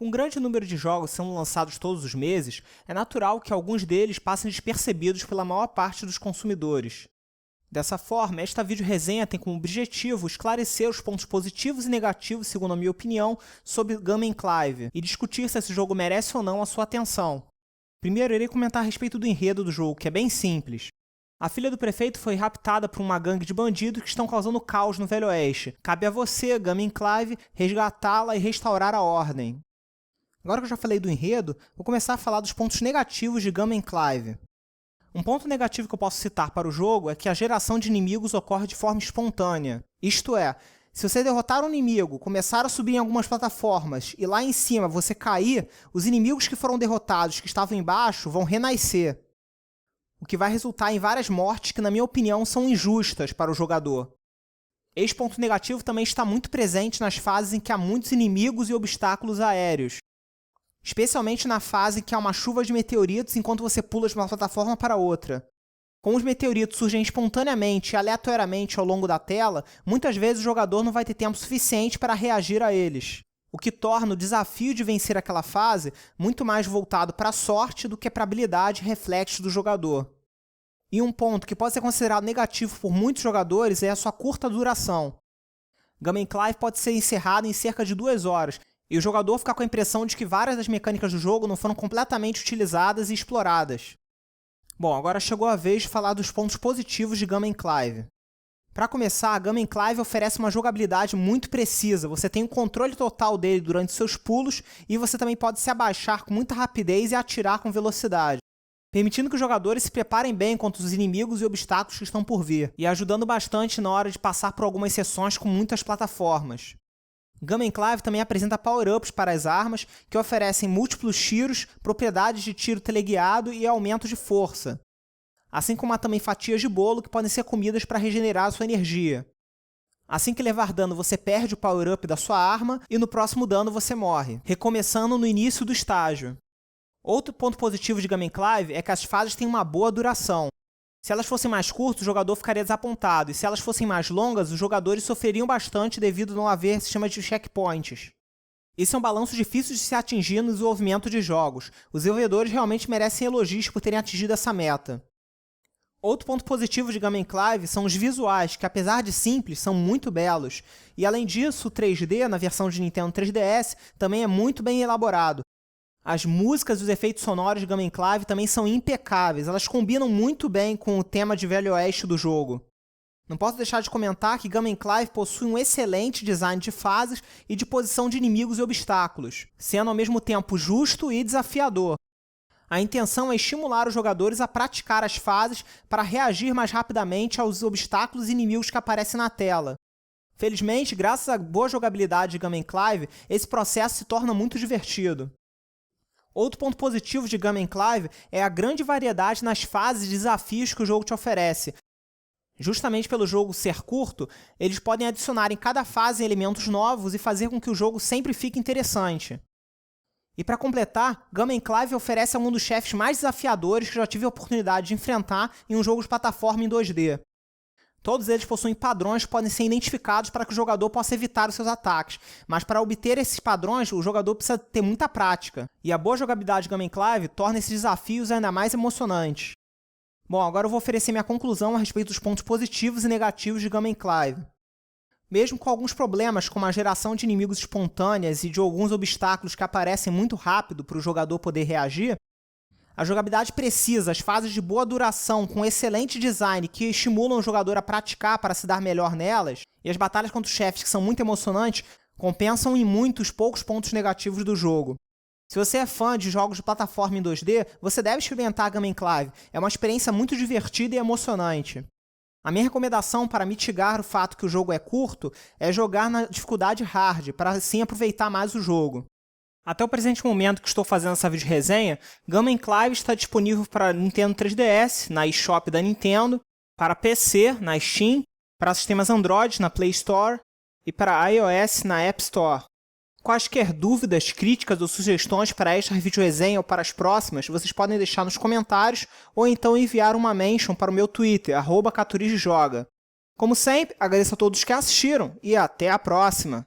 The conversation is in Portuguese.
Com um grande número de jogos sendo lançados todos os meses, é natural que alguns deles passem despercebidos pela maior parte dos consumidores. Dessa forma, esta videoresenha tem como objetivo esclarecer os pontos positivos e negativos, segundo a minha opinião, sobre Gunman Clive e discutir se esse jogo merece ou não a sua atenção. Primeiro, irei comentar a respeito do enredo do jogo, que é bem simples. A filha do prefeito foi raptada por uma gangue de bandidos que estão causando caos no Velho Oeste. Cabe a você, Gunman Clive, resgatá-la e restaurar a ordem. Agora que eu já falei do enredo, vou começar a falar dos pontos negativos de Gunman Clive. Um ponto negativo que eu posso citar para o jogo é que a geração de inimigos ocorre de forma espontânea. Isto é, se você derrotar um inimigo, começar a subir em algumas plataformas e lá em cima você cair, os inimigos que foram derrotados que estavam embaixo vão renascer. O que vai resultar em várias mortes que, na minha opinião, são injustas para o jogador. Esse ponto negativo também está muito presente nas fases em que há muitos inimigos e obstáculos aéreos. Especialmente na fase em que há uma chuva de meteoritos enquanto você pula de uma plataforma para outra. Como os meteoritos surgem espontaneamente e aleatoriamente ao longo da tela, muitas vezes o jogador não vai ter tempo suficiente para reagir a eles, o que torna o desafio de vencer aquela fase muito mais voltado para a sorte do que para a habilidade e reflexo do jogador. E um ponto que pode ser considerado negativo por muitos jogadores é a sua curta duração. Gunman Clive pode ser encerrado em cerca de 2 horas, e o jogador fica com a impressão de que várias das mecânicas do jogo não foram completamente utilizadas e exploradas. Bom, agora chegou a vez de falar dos pontos positivos de Gunman Clive. Para começar, Gunman Clive oferece uma jogabilidade muito precisa, você tem o controle total dele durante seus pulos e você também pode se abaixar com muita rapidez e atirar com velocidade, permitindo que os jogadores se preparem bem contra os inimigos e obstáculos que estão por vir, e ajudando bastante na hora de passar por algumas seções com muitas plataformas. Gunman Clive também apresenta power-ups para as armas, que oferecem múltiplos tiros, propriedades de tiro teleguiado e aumento de força. Assim como há também fatias de bolo que podem ser comidas para regenerar a sua energia. Assim que levar dano, você perde o power-up da sua arma e no próximo dano você morre, recomeçando no início do estágio. Outro ponto positivo de Gunman Clive é que as fases têm uma boa duração. Se elas fossem mais curtas, o jogador ficaria desapontado, e se elas fossem mais longas, os jogadores sofreriam bastante devido a não haver sistema de checkpoints. Esse é um balanço difícil de se atingir no desenvolvimento de jogos. Os desenvolvedores realmente merecem elogios por terem atingido essa meta. Outro ponto positivo de Gunman Clive são os visuais, que apesar de simples, são muito belos. E além disso, o 3D, na versão de Nintendo 3DS, também é muito bem elaborado. As músicas e os efeitos sonoros de Gunman Clive também são impecáveis, elas combinam muito bem com o tema de Velho Oeste do jogo. Não posso deixar de comentar que Gunman Clive possui um excelente design de fases e de posição de inimigos e obstáculos, sendo ao mesmo tempo justo e desafiador. A intenção é estimular os jogadores a praticar as fases para reagir mais rapidamente aos obstáculos e inimigos que aparecem na tela. Felizmente, graças à boa jogabilidade de Gunman Clive, esse processo se torna muito divertido. Outro ponto positivo de Gunman Clive é a grande variedade nas fases e desafios que o jogo te oferece. Justamente pelo jogo ser curto, eles podem adicionar em cada fase elementos novos e fazer com que o jogo sempre fique interessante. E para completar, Gunman Clive oferece um dos chefes mais desafiadores que já tive a oportunidade de enfrentar em um jogo de plataforma em 2D. Todos eles possuem padrões que podem ser identificados para que o jogador possa evitar os seus ataques, mas para obter esses padrões, o jogador precisa ter muita prática, e a boa jogabilidade de Gunman Clive torna esses desafios ainda mais emocionantes. Bom, agora eu vou oferecer minha conclusão a respeito dos pontos positivos e negativos de Gunman Clive. Mesmo com alguns problemas, como a geração de inimigos espontâneas e de alguns obstáculos que aparecem muito rápido para o jogador poder reagir, a jogabilidade precisa, as fases de boa duração, com excelente design que estimulam o jogador a praticar para se dar melhor nelas, e as batalhas contra os chefes que são muito emocionantes, compensam em muito os poucos pontos negativos do jogo. Se você é fã de jogos de plataforma em 2D, você deve experimentar Gunman Clive, é uma experiência muito divertida e emocionante. A minha recomendação para mitigar o fato que o jogo é curto é jogar na dificuldade hard, para assim aproveitar mais o jogo. Até o presente momento que estou fazendo essa videoresenha, Gunman Clive está disponível para Nintendo 3DS, na eShop da Nintendo, para PC, na Steam, para sistemas Android, na Play Store e para iOS, na App Store. Quaisquer dúvidas, críticas ou sugestões para esta videoresenha ou para as próximas, vocês podem deixar nos comentários ou então enviar uma mention para o meu Twitter, @CaturigeJoga. Como sempre, agradeço a todos que assistiram e até a próxima!